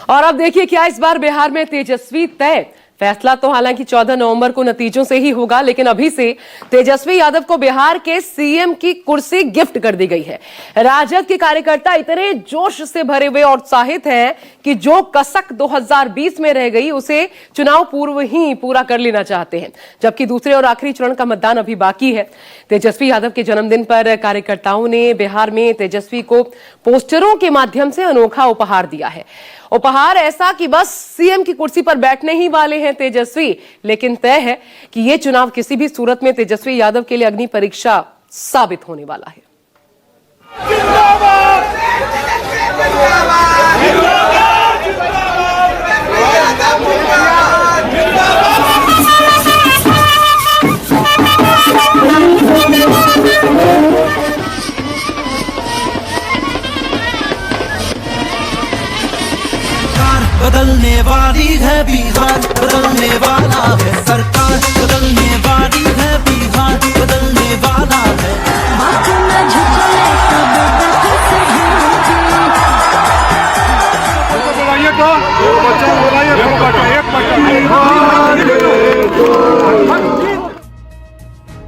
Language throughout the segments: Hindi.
और अब देखिए क्या इस बार बिहार में तेजस्वी तय। फैसला तो हालांकि 14 नवंबर को नतीजों से ही होगा, लेकिन अभी से तेजस्वी यादव को बिहार के सीएम की कुर्सी गिफ्ट कर दी गई है। राजद के कार्यकर्ता इतने जोश से भरे हुए और उत्साहित हैं कि जो कसक 2020 में रह गई उसे चुनाव पूर्व ही पूरा कर लेना चाहते हैं, जबकि दूसरे और आखिरी चरण का मतदान अभी बाकी है। तेजस्वी यादव के जन्मदिन पर कार्यकर्ताओं ने बिहार में तेजस्वी को पोस्टरों के माध्यम से अनोखा उपहार दिया है। उपहार ऐसा कि बस सीएम की कुर्सी पर बैठने ही वाले हैं तेजस्वी, लेकिन तय है कि यह चुनाव किसी भी सूरत में तेजस्वी यादव के लिए अग्नि परीक्षा साबित होने वाला है। बदलने वाली है बिहार, बदलने वाला है सरकार, बदलने वाली है बिहार, बदलने वाला है।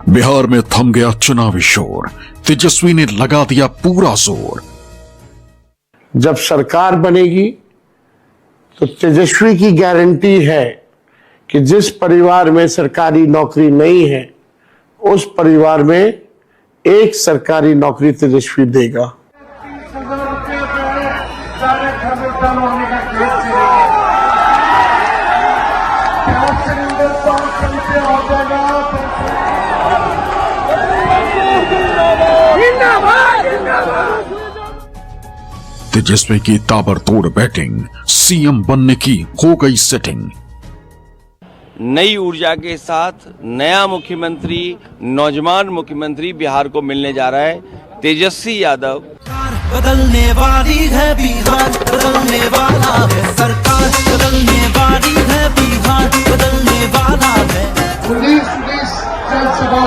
बिहार में थम गया चुनावी शोर, तेजस्वी ने लगा दिया पूरा जोर। जब सरकार बनेगी तो तेजस्वी की गारंटी है कि जिस परिवार में सरकारी नौकरी नहीं है उस परिवार में एक सरकारी नौकरी तेजस्वी देगा। तेजस्वी की ताबड़तोड़ बैटिंग, सीएम बनने की हो गई सेटिंग। नई ऊर्जा के साथ नया मुख्यमंत्री, नौजवान मुख्यमंत्री बिहार को मिलने जा रहा है, तेजस्वी यादव। बदलने वाली है बिहार, बदलने वाला है सरकार, बदलने वाली है बिहार, बदलने वाला है। पुलिस जनसभा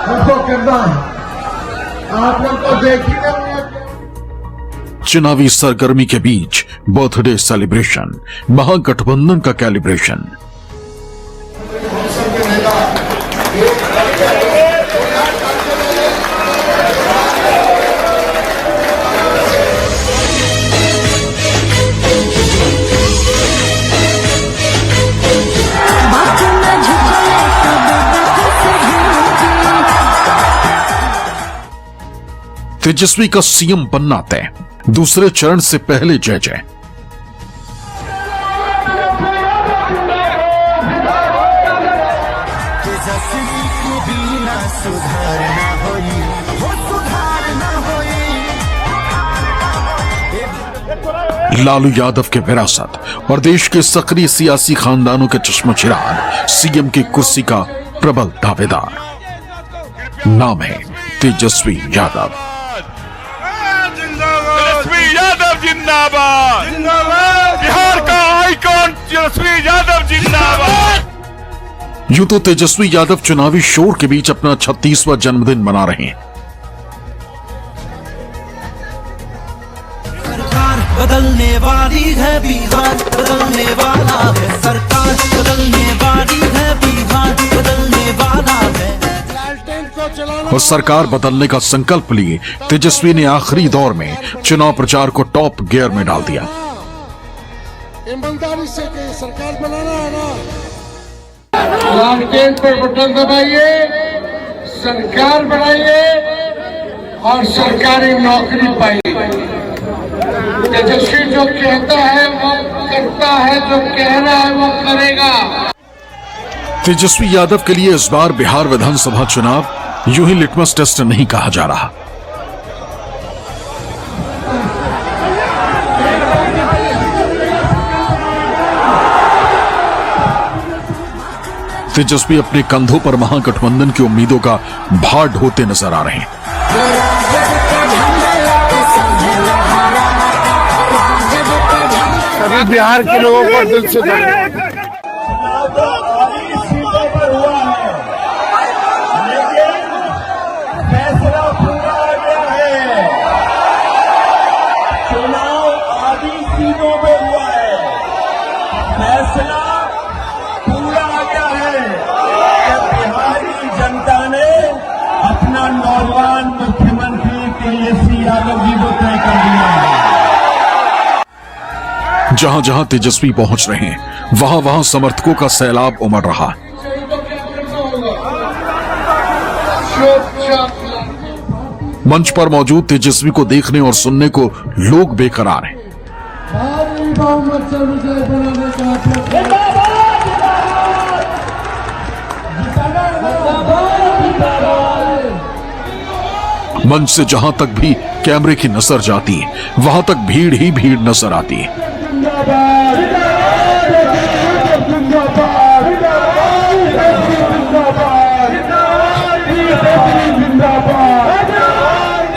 हमको करना है, आप लोग तो देखिए। चुनावी सरगर्मी के बीच बर्थडे सेलिब्रेशन, महागठबंधन का कैलिब्रेशन। तेजस्वी का सीएम बनना तय, दूसरे चरण से पहले जय जय। लालू यादव के विरासत और देश के सक्रिय सियासी खानदानों के चश्मचिराग सीएम की कुर्सी का प्रबल दावेदार। नाम है तेजस्वी यादव। जिंदाबाद, बिहार का आइकॉन तेजस्वी यादव जिंदाबाद। यूं तो तेजस्वी यादव चुनावी शोर के बीच अपना 36वां जन्मदिन मना रहे हैं। सरकार बदलने वाली है बिहार, बदलने वाला है सरकार, बदलने वाली है बिहार, बदलने वाला है। और सरकार बदलने का संकल्प लिए तेजस्वी ने आखिरी दौर में चुनाव प्रचार को टॉप गियर में डाल दिया। ईमानदारी से सरकार बनाना है ना, लालटेन पर बटन दबाइए, सरकार बनाइए और सरकारी नौकरी पाइए। तेजस्वी जो कहता है वो करता है, जो कह रहा है वो करेगा। तेजस्वी यादव के लिए इस बार बिहार विधानसभा चुनाव यूं ही लिटमस टेस्ट नहीं कहा जा रहा। तेजस्वी अपने कंधों पर महागठबंधन की उम्मीदों का भार ढोते नजर आ रहे हैं। सभी बिहार के लोगों को दिल से धन्यवाद। चुनाव आधी सीटों पे हुआ है। जहां जहां तेजस्वी पहुंच रहे हैं वहां वहां समर्थकों का सैलाब उमड़ रहा है। मंच पर मौजूद तेजस्वी को देखने और सुनने को लोग बेकरार हैं। मंच से जहां तक भी कैमरे की नजर जाती है वहां तक भीड़ ही भीड़ नजर आती है।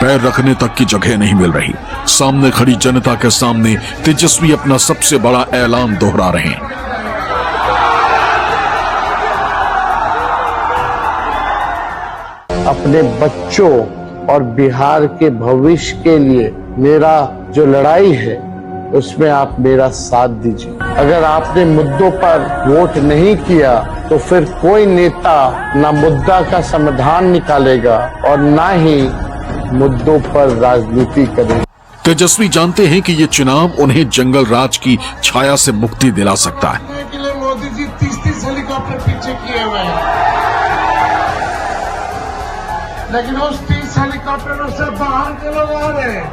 पैर रखने तक की जगह नहीं मिल रही। सामने खड़ी जनता के सामने तेजस्वी अपना सबसे बड़ा ऐलान दोहरा रहे हैं। अपने बच्चों और बिहार के भविष्य के लिए मेरा जो लड़ाई है उसमें आप मेरा साथ दीजिए। अगर आपने मुद्दों पर वोट नहीं किया तो फिर कोई नेता ना मुद्दा का समाधान निकालेगा और ना ही मुद्दों पर राजनीति करेगा। तेजस्वी जानते हैं कि ये चुनाव उन्हें जंगल राज की छाया से मुक्ति दिला सकता है। के लिए मोदी जी 30-30 हेलीकॉप्टर पीछे किए हुए हैं, लेकिन उस 30 हेलीकॉप्टरों से बाहर के लोग आ रहे हैं।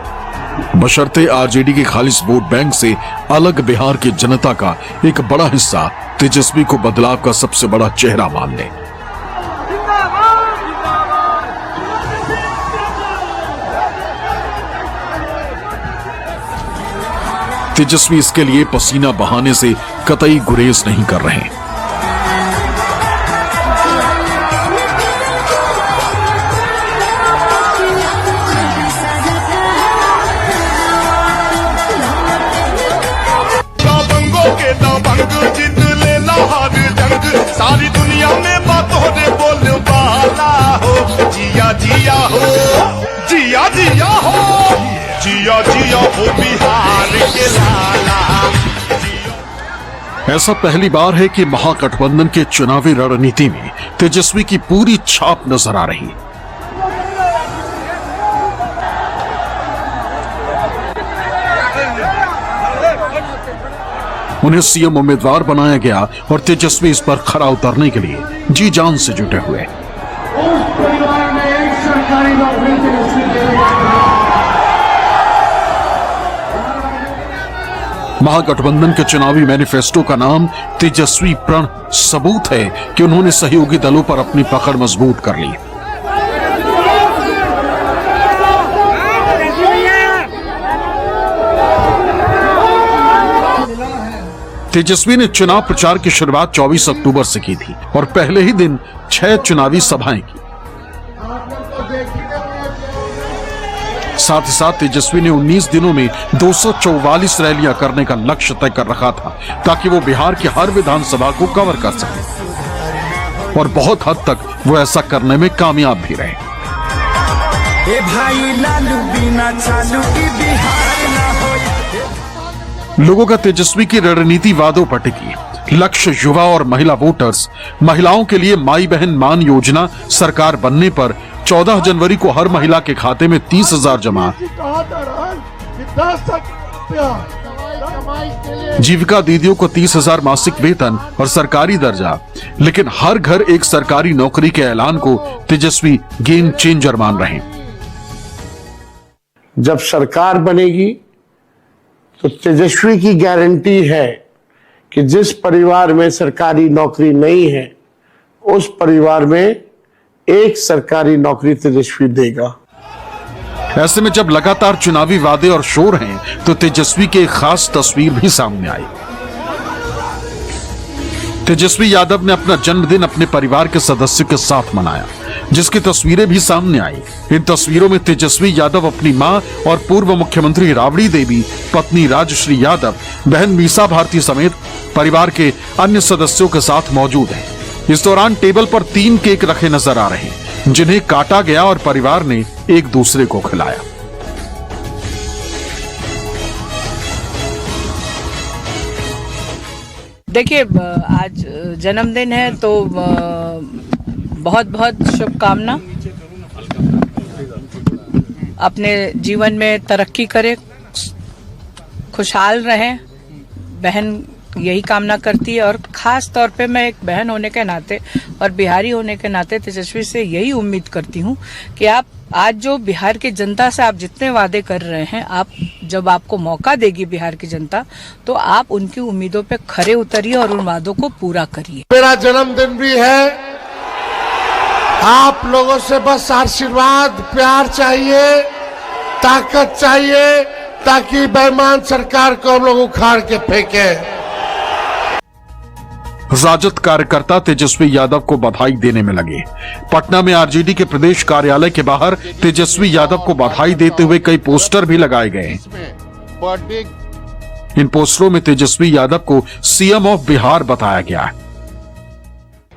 बशर्ते आरजेडी के खालिस वोट बैंक से अलग बिहार की जनता का एक बड़ा हिस्सा तेजस्वी को बदलाव का सबसे बड़ा चेहरा मान ले। तेजस्वी इसके लिए पसीना बहाने से कतई गुरेज नहीं कर रहे। दबंगों के दबंग जीत लेना हर जंग, सारी दुनिया में बातों रे बोल वाला हो। जिया जिया हो, जिया जिया हो, जिया जिया हो बिहार के लाला। ऐसा पहली बार है कि महागठबंधन के चुनावी रणनीति में तेजस्वी की पूरी छाप नजर आ रही है। उन्हें सीएम उम्मीदवार बनाया गया और तेजस्वी इस पर खरा उतरने के लिए जी जान से जुटे हुए। उस परिवार में एक सरकारी नौकरी तेजस्वी देगा। महागठबंधन के चुनावी मैनिफेस्टो का नाम तेजस्वी प्रण सबूत है कि उन्होंने सहयोगी दलों पर अपनी पकड़ मजबूत कर ली। तेजस्वी ने चुनाव प्रचार की शुरुआत 24 अक्टूबर से की थी और पहले ही दिन 6 चुनावी सभाएं की। साथ ही साथ तेजस्वी ने 19 दिनों में 244 रैलियां करने का लक्ष्य तय कर रखा था ताकि वो बिहार की हर विधानसभा को कवर कर सके और बहुत हद तक वो ऐसा करने में कामयाब भी रहे। ए भाई लालू बिना चालू की बिहार ना हो। लोगों का तेजस्वी की रणनीति वादों पर टिकी। लक्ष्य युवा और महिला वोटर्स। महिलाओं के लिए माई बहन मान योजना सरकार बनने पर 14 जनवरी को हर महिला के खाते में 30,000 जमा। जीविका दीदियों को 30,000 मासिक वेतन और सरकारी दर्जा। लेकिन हर घर एक सरकारी नौकरी के ऐलान को तेजस्वी गेम चेंजर मान रहे। जब सरकार बनेगी तो तेजस्वी की गारंटी है कि जिस परिवार में सरकारी नौकरी नहीं है उस परिवार में एक सरकारी नौकरी तेजस्वी देगा। ऐसे में जब लगातार चुनावी वादे और शोर हैं तो तेजस्वी की एक खास तस्वीर भी सामने आई। तेजस्वी यादव ने अपना जन्मदिन अपने परिवार के सदस्यों के साथ मनाया, जिसकी तस्वीरें भी सामने आई। इन तस्वीरों में तेजस्वी यादव अपनी मां और पूर्व मुख्यमंत्री राबड़ी देवी, पत्नी राजश्री यादव, बहन मीसा भारती समेत परिवार के अन्य सदस्यों के साथ मौजूद हैं। इस दौरान टेबल पर 3 केक रखे नजर आ रहे हैं, जिन्हें काटा गया और परिवार ने एक दूसरे को खिलाया। देखिए, आज जन्मदिन है तो बहुत बहुत शुभकामना। अपने जीवन में तरक्की करें, खुशहाल रहें बहन यही कामना करती है। और खास तौर पे मैं एक बहन होने के नाते और बिहारी होने के नाते तेजस्वी से यही उम्मीद करती हूँ कि आप आज जो बिहार की जनता से आप जितने वादे कर रहे हैं, आप जब आपको मौका देगी बिहार की जनता, तो आप उनकी उम्मीदों पे खरे उतरिए और उन वादों को पूरा करिए। मेरा जन्मदिन भी है, आप लोगों से बस आशीर्वाद प्यार चाहिए, ताकत चाहिए, ताकि बेईमान सरकार को हम लोग उखाड़ के फेंके। राजद कार्यकर्ता तेजस्वी यादव को बधाई देने में लगे। पटना में आरजेडी के प्रदेश कार्यालय के बाहर तेजस्वी यादव को बधाई देते हुए कई पोस्टर भी लगाए गए। इन पोस्टरों में तेजस्वी यादव को सीएम ऑफ बिहार बताया गया है।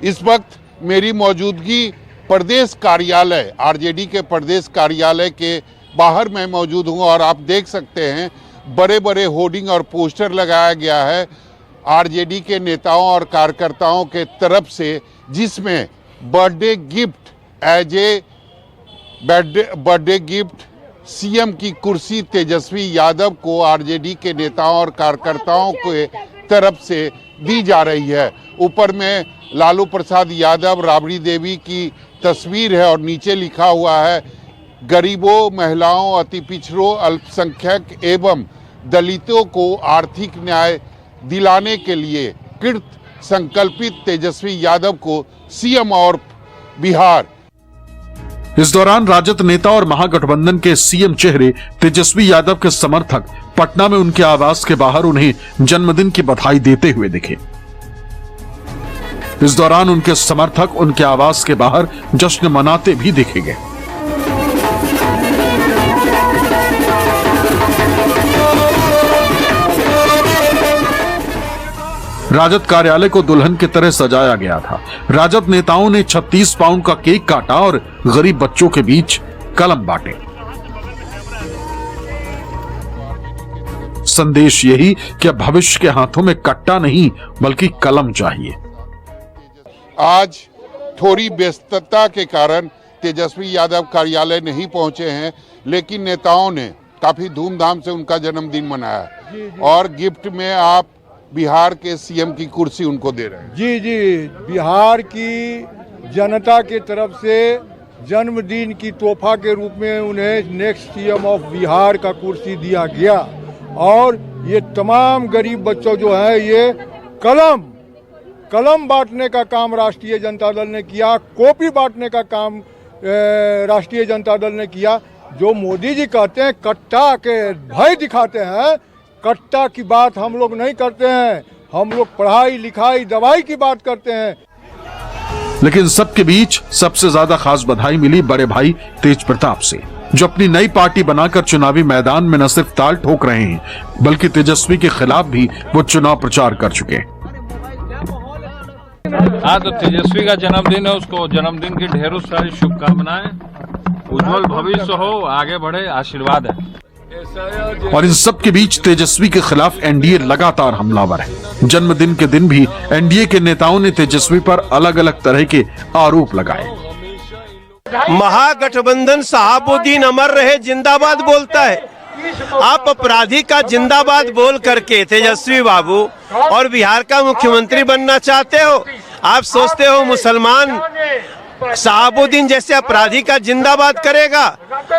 इस वक्त मेरी मौजूदगी प्रदेश कार्यालय, आरजेडी के प्रदेश कार्यालय के बाहर मैं मौजूद हूं और आप देख सकते हैं बड़े बड़े होर्डिंग और पोस्टर लगाया गया है आरजेडी के नेताओं और कार्यकर्ताओं के तरफ से, जिसमें birthday gift as a birthday gift CM की कुर्सी तेजस्वी यादव को आरजेडी के नेताओं और कार्यकर्ताओं के तरफ से दी जा रही है। ऊपर में लालू प्रसाद यादव, राबड़ी देवी की तस्वीर है और नीचे लिखा हुआ है गरीबों, महिलाओं, अति पिछड़ों, अल्पसंख्यक एवं दलितों को आर्थिक न्याय दिलाने के लिए कृत संकल्पित तेजस्वी यादव को सीएम और बिहार। इस दौरान राजद नेता और महागठबंधन के सीएम चेहरे तेजस्वी यादव के समर्थक पटना में उनके आवास के बाहर उन्हें जन्मदिन की बधाई देते हुए दिखे। इस दौरान उनके समर्थक उनके आवास के बाहर जश्न मनाते भी देखे गए। राजद कार्यालय को दुल्हन की तरह सजाया गया था। राजद नेताओं ने 36 पाउंड का केक काटा और गरीब बच्चों के बीच कलम बांटे। संदेश यही कि अब भविष्य के हाथों में कट्टा नहीं बल्कि कलम चाहिए। आज थोड़ी व्यस्तता के कारण तेजस्वी यादव कार्यालय नहीं पहुंचे हैं, लेकिन नेताओं ने काफी धूमधाम से उनका जन्मदिन मनाया और गिफ्ट में आप बिहार के सीएम की कुर्सी उनको दे रहे हैं। जी जी, बिहार की जनता की तरफ से जन्मदिन की तोहफा के रूप में उन्हें नेक्स्ट सीएम ऑफ बिहार का कुर्सी दिया गया। और ये तमाम गरीब बच्चों जो है, ये कलम बांटने का काम राष्ट्रीय जनता दल ने किया, कॉपी बांटने का काम राष्ट्रीय जनता दल ने किया। जो मोदी जी कहते हैं कट्टा के भय दिखाते हैं, कट्टा की बात हम लोग नहीं करते हैं, हम लोग पढ़ाई लिखाई दवाई की बात करते हैं। लेकिन सबके बीच सबसे ज्यादा खास बधाई मिली बड़े भाई तेज प्रताप से, जो अपनी नई पार्टी बनाकर चुनावी मैदान में न सिर्फ ताल ठोक रहे हैं बल्कि तेजस्वी के खिलाफ भी वो चुनाव प्रचार कर चुके हैं। हाँ, तो तेजस्वी का जन्मदिन है, उसको जन्मदिन की ढेरों सारी शुभकामनाएं, उज्जवल भविष्य हो, आगे बढ़े, आशीर्वाद है। और इन सब के बीच तेजस्वी के खिलाफ एनडीए लगातार हमलावर है। जन्मदिन के दिन भी एनडीए के नेताओं ने तेजस्वी पर अलग अलग तरह के आरोप लगाए। महागठबंधन शहाबुद्दीन अमर रहे जिंदाबाद बोलता है। आप अपराधी का जिंदाबाद बोल करके तेजस्वी बाबू और बिहार का मुख्यमंत्री बनना चाहते हो? आप सोचते हो मुसलमान शहाबुद्दीन जैसे अपराधी का जिंदाबाद करेगा?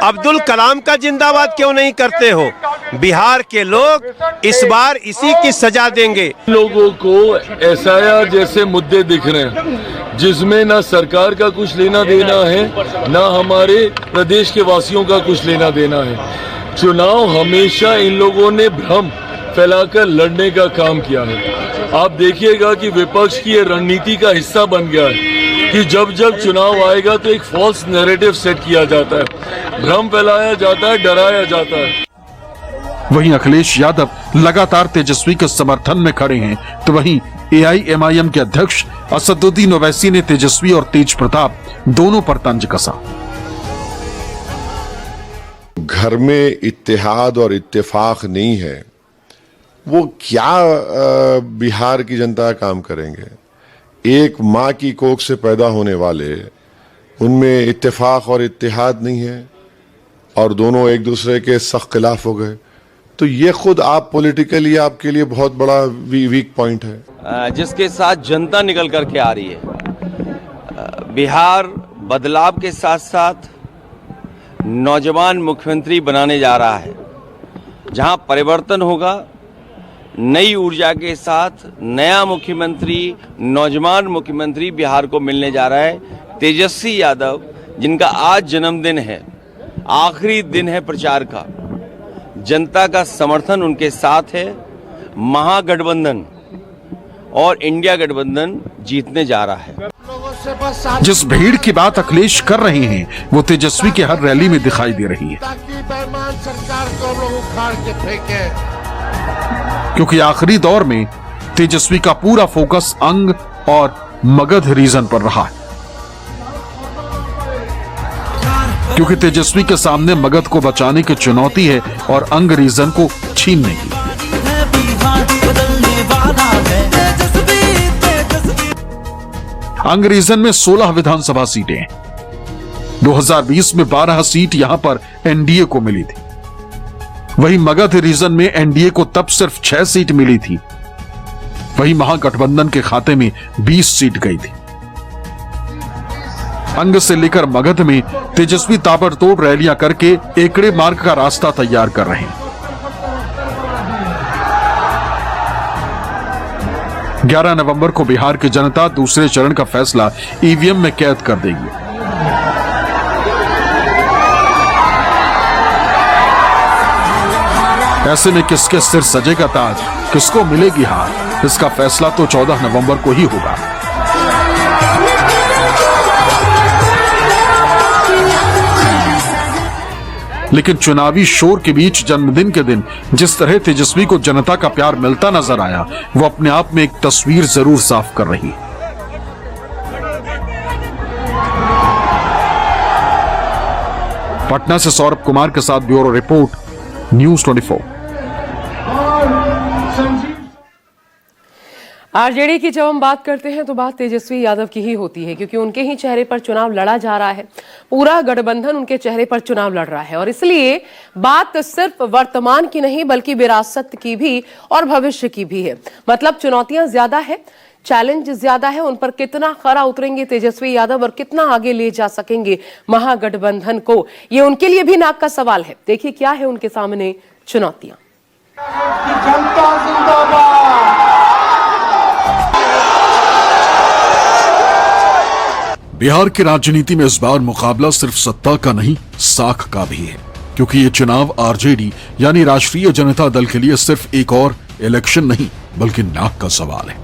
अब्दुल कलाम का जिंदाबाद क्यों नहीं करते हो? बिहार के लोग इस बार इसी की सजा देंगे। लोगों को एसआईआर जैसे मुद्दे दिख रहे हैं जिसमें ना सरकार का कुछ लेना देना है, ना हमारे प्रदेश के वासियों का कुछ लेना देना है। चुनाव हमेशा इन लोगों ने भ्रम फैलाकर लड़ने का काम किया है। आप देखिएगा कि विपक्ष की ये रणनीति का हिस्सा बन गया है कि जब जब चुनाव आएगा तो एक फॉल्स नैरेटिव सेट किया जाता है, भ्रम फैलाया जाता है, डराया जाता है। वहीं अखिलेश यादव लगातार तेजस्वी के समर्थन में खड़े हैं, तो वहीं एआईएमआईएम के अध्यक्ष असदुद्दीन ओवैसी ने तेजस्वी और तेज प्रताप दोनों पर तंज कसा। घर में इत्तेहाद और इत्तेफाक नहीं है, वो क्या बिहार की जनता काम करेंगे? एक माँ की कोख से पैदा होने वाले, उनमें इत्तेफाक और इत्तेहाद नहीं है और दोनों एक दूसरे के सख्त खिलाफ हो गए। तो ये खुद आप पॉलिटिकली आपके लिए बहुत बड़ा वीक पॉइंट है। जिसके साथ जनता निकल करके आ रही है। बिहार बदलाव के साथ साथ नौजवान मुख्यमंत्री बनाने जा रहा है, जहां परिवर्तन होगा, नई ऊर्जा के साथ नया मुख्यमंत्री, नौजवान मुख्यमंत्री बिहार को मिलने जा रहा है। तेजस्वी यादव, जिनका आज जन्मदिन है, आखिरी दिन है प्रचार का, जनता का समर्थन उनके साथ है। महागठबंधन और इंडिया गठबंधन जीतने जा रहा है। जिस भीड़ की बात अखिलेश कर रहे हैं वो तेजस्वी के हर रैली में दिखाई दे रही है, सरकार को लोग उखाड़ के फेंके। क्योंकि आखिरी दौर में तेजस्वी का पूरा फोकस अंग और मगध रीजन पर रहा है। क्योंकि तेजस्वी के सामने मगध को बचाने की चुनौती है और अंग रीजन को छीनने की। अंग रीजन में 16 विधानसभा सीटें हैं। 2020 में 12 सीट यहां पर एनडीए को मिली थी। वहीं मगध रीजन में एनडीए को तब सिर्फ 6 सीट मिली थी। वहीं महागठबंधन के खाते में 20 सीट गई थी। अंग से लेकर मगध में तेजस्वी ताबड़तोड़ रैलियां करके एकड़े मार्ग का रास्ता तैयार कर रहे हैं। 11 नवंबर को बिहार की जनता दूसरे चरण का फैसला ईवीएम में कैद कर देगी। ऐसे में किसके सिर सजेगा ताज, किसको मिलेगी हार, इसका फैसला तो 14 नवंबर को ही होगा। लेकिन चुनावी शोर के बीच जन्मदिन के दिन जिस तरह तेजस्वी को जनता का प्यार मिलता नजर आया, वो अपने आप में एक तस्वीर जरूर साफ कर रही है। पटना से सौरभ कुमार के साथ ब्यूरो रिपोर्ट, न्यूज़ 24। आरजेडी की जब हम बात करते हैं तो बात तेजस्वी यादव की ही होती है, क्योंकि उनके ही चेहरे पर चुनाव लड़ा जा रहा है। पूरा गठबंधन उनके चेहरे पर चुनाव लड़ रहा है और इसलिए बात सिर्फ वर्तमान की नहीं बल्कि विरासत की भी और भविष्य की भी है। मतलब चुनौतियां ज्यादा है, चैलेंज ज्यादा है। उन पर कितना खरा उतरेंगे तेजस्वी यादव और कितना आगे ले जा सकेंगे महागठबंधन को, ये उनके लिए भी नाक का सवाल है। देखिए क्या है उनके सामने चुनौतियां। जनता जिंदाबाद। बिहार की राजनीति में इस बार मुकाबला सिर्फ सत्ता का नहीं, साख का भी है। क्योंकि ये चुनाव आरजेडी यानी राष्ट्रीय जनता दल के लिए सिर्फ एक और इलेक्शन नहीं बल्कि नाक का सवाल है।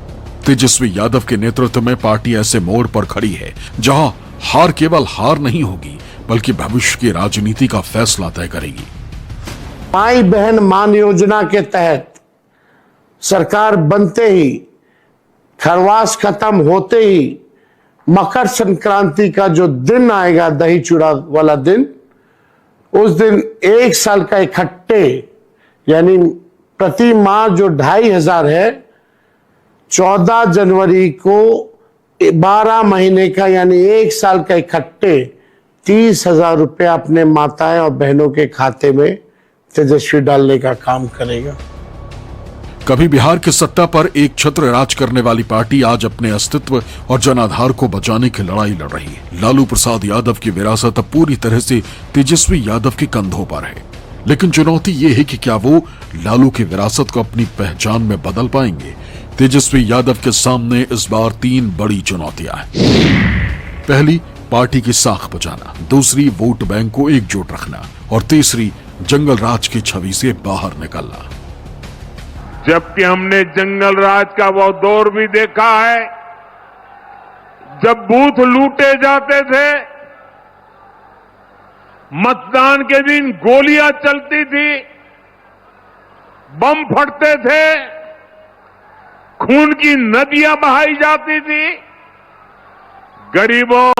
तेजस्वी यादव के नेतृत्व में पार्टी ऐसे मोड़ पर खड़ी है जहां हार केवल हार नहीं होगी बल्कि भविष्य की राजनीति का फैसला तय करेगी। माई बहन मान योजना के तहत सरकार बनते ही, खरवास खत्म होते ही मकर संक्रांति का जो दिन आएगा, दही चूड़ा वाला दिन, उस दिन 1 साल का इकट्ठे यानी प्रति माह जो 2,500 है, 14 जनवरी को 12 महीने का यानी 1 साल का इकट्ठे 30,000 रुपया अपने माताएं और बहनों के खाते में तेजस्वी डालने का काम करेगा। कभी बिहार की सत्ता पर एक छत्र राज करने वाली पार्टी आज अपने अस्तित्व और जनाधार को बचाने की लड़ाई लड़ रही है। लालू प्रसाद यादव की विरासत अब पूरी तरह से तेजस्वी यादव के कंधों पर है। लेकिन चुनौती ये है कि क्या वो लालू की विरासत को अपनी पहचान में बदल पाएंगे। तेजस्वी यादव के सामने इस बार 3 बड़ी चुनौतियां हैं। पहली, पार्टी की साख बचाना, दूसरी, वोट बैंक को एकजुट रखना और तीसरी, जंगल राज की छवि से बाहर निकलना। जबकि हमने जंगल राज का वो दौर भी देखा है जब बूथ लूटे जाते थे, मतदान के दिन गोलियां चलती थी, बम फटते थे, खून की नदियां बहाई जाती थी, गरीबों,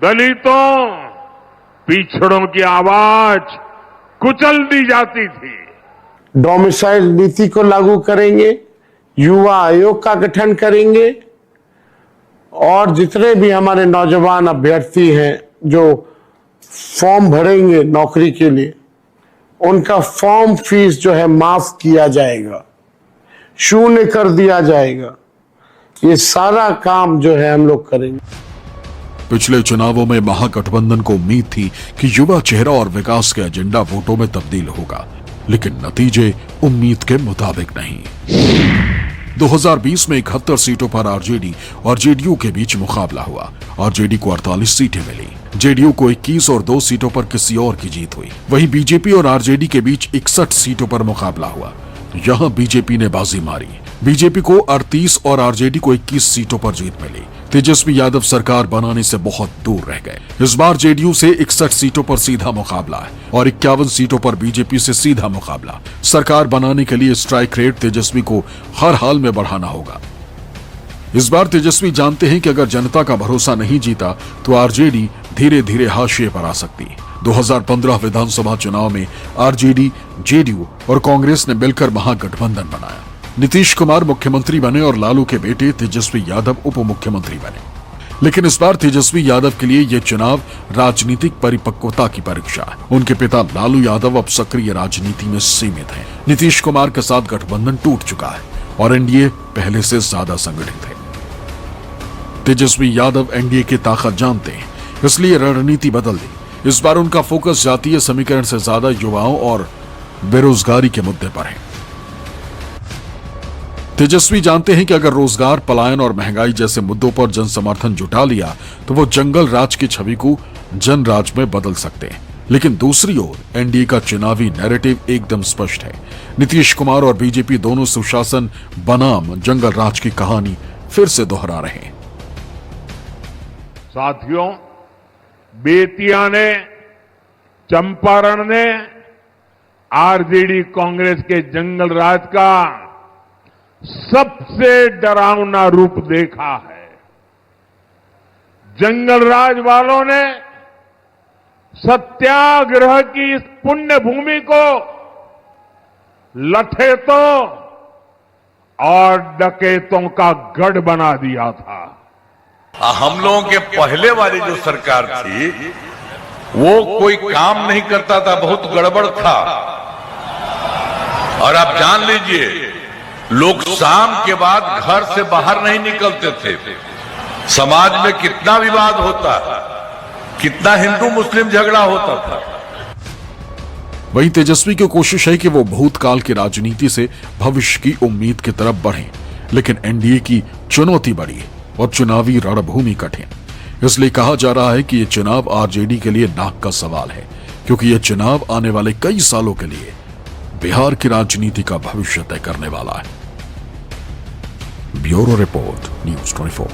दलितों, पिछड़ों की आवाज कुचल दी जाती थी। डोमिसाइल नीति को लागू करेंगे, युवा आयोग का गठन करेंगे और जितने भी हमारे नौजवान अभ्यर्थी हैं जो फॉर्म भरेंगे नौकरी के लिए, उनका फॉर्म फीस जो है माफ किया जाएगा, शून्य कर दिया जाएगा। ये सारा काम जो है हम लोग करेंगे। पिछले चुनावों में महागठबंधन को उम्मीद थी कि युवा चेहरा और विकास के एजेंडा वोटों में तब्दील होगा, लेकिन नतीजे उम्मीद के मुताबिक नहीं। 2020 में 71 सीटों पर आरजेडी और जेडीयू के बीच मुकाबला हुआ। आरजेडी को 48 सीटें मिली, जेडीयू को 21 और 2 सीटों पर किसी और की जीत हुई। वहीं बीजेपी और आरजेडी के बीच 61 सीटों पर मुकाबला हुआ। यहां बीजेपी ने बाजी मारी। बीजेपी को 38 और आरजेडी को 21 सीटों पर जीत मिली। तेजस्वी यादव सरकार बनाने से बहुत दूर रह गए। इस बार जेडीयू से 61 सीटों पर सीधा मुकाबला है और 51 सीटों पर बीजेपी से सीधा मुकाबला। सरकार बनाने के लिए स्ट्राइक रेट तेजस्वी को हर हाल में बढ़ाना होगा। इस बार तेजस्वी जानते हैं कि अगर जनता का भरोसा नहीं जीता तो आरजेडी धीरे धीरे हाशिए पर आ सकती है। 2015 विधानसभा चुनाव में आरजेडी, जेडीयू और कांग्रेस ने मिलकर महागठबंधन बनाया। नीतीश कुमार मुख्यमंत्री बने और लालू के बेटे तेजस्वी यादव उप मुख्यमंत्री बने। लेकिन इस बार तेजस्वी यादव के लिए यह चुनाव राजनीतिक परिपक्वता की परीक्षा है। उनके पिता लालू यादव अब सक्रिय राजनीति में सीमित हैं। नीतीश कुमार के साथ गठबंधन टूट चुका है और एनडीए पहले से ज्यादा संगठित है। तेजस्वी यादव एनडीए की ताकत जानते हैं, इसलिए रणनीति बदल दी। इस बार उनका फोकस जातीय समीकरण से ज्यादा युवाओं और बेरोजगारी के मुद्दे पर है। तेजस्वी जानते हैं कि अगर रोजगार, पलायन और महंगाई जैसे मुद्दों पर जन समर्थन जुटा लिया तो वो जंगल राज की छवि को जनराज में बदल सकते हैं। लेकिन दूसरी ओर एनडीए का चुनावी नैरेटिव एकदम स्पष्ट है। नीतीश कुमार और बीजेपी दोनों सुशासन बनाम जंगल राज की कहानी फिर से दोहरा रहे हैं। साथियों, बेतिया ने, चंपारण ने आरजेडी कांग्रेस के जंगल राज का सबसे डरावना रूप देखा है। जंगल राज वालों ने सत्याग्रह की इस पुण्य भूमि को लठेतों और डकैतों का गढ़ बना दिया था। हम लोगों के पहले वाली जो सरकार थी वो कोई काम नहीं करता था, बहुत गड़बड़ था। और आप जान लीजिए, लोग शाम के बाद घर से बाहर नहीं निकलते थे। समाज में कितना विवाद होता, कितना हिंदू मुस्लिम झगड़ा होता था। वहीं तेजस्वी की कोशिश है कि वो भूतकाल की राजनीति से भविष्य की उम्मीद की तरफ बढ़ें, लेकिन एनडीए की चुनौती बड़ी है और चुनावी रणभूमि कठिन। इसलिए कहा जा रहा है कि यह चुनाव आरजेडी के लिए नाक का सवाल है, क्योंकि यह चुनाव आने वाले कई सालों के लिए बिहार की राजनीति का भविष्य तय करने वाला है। Bureau report, news 24।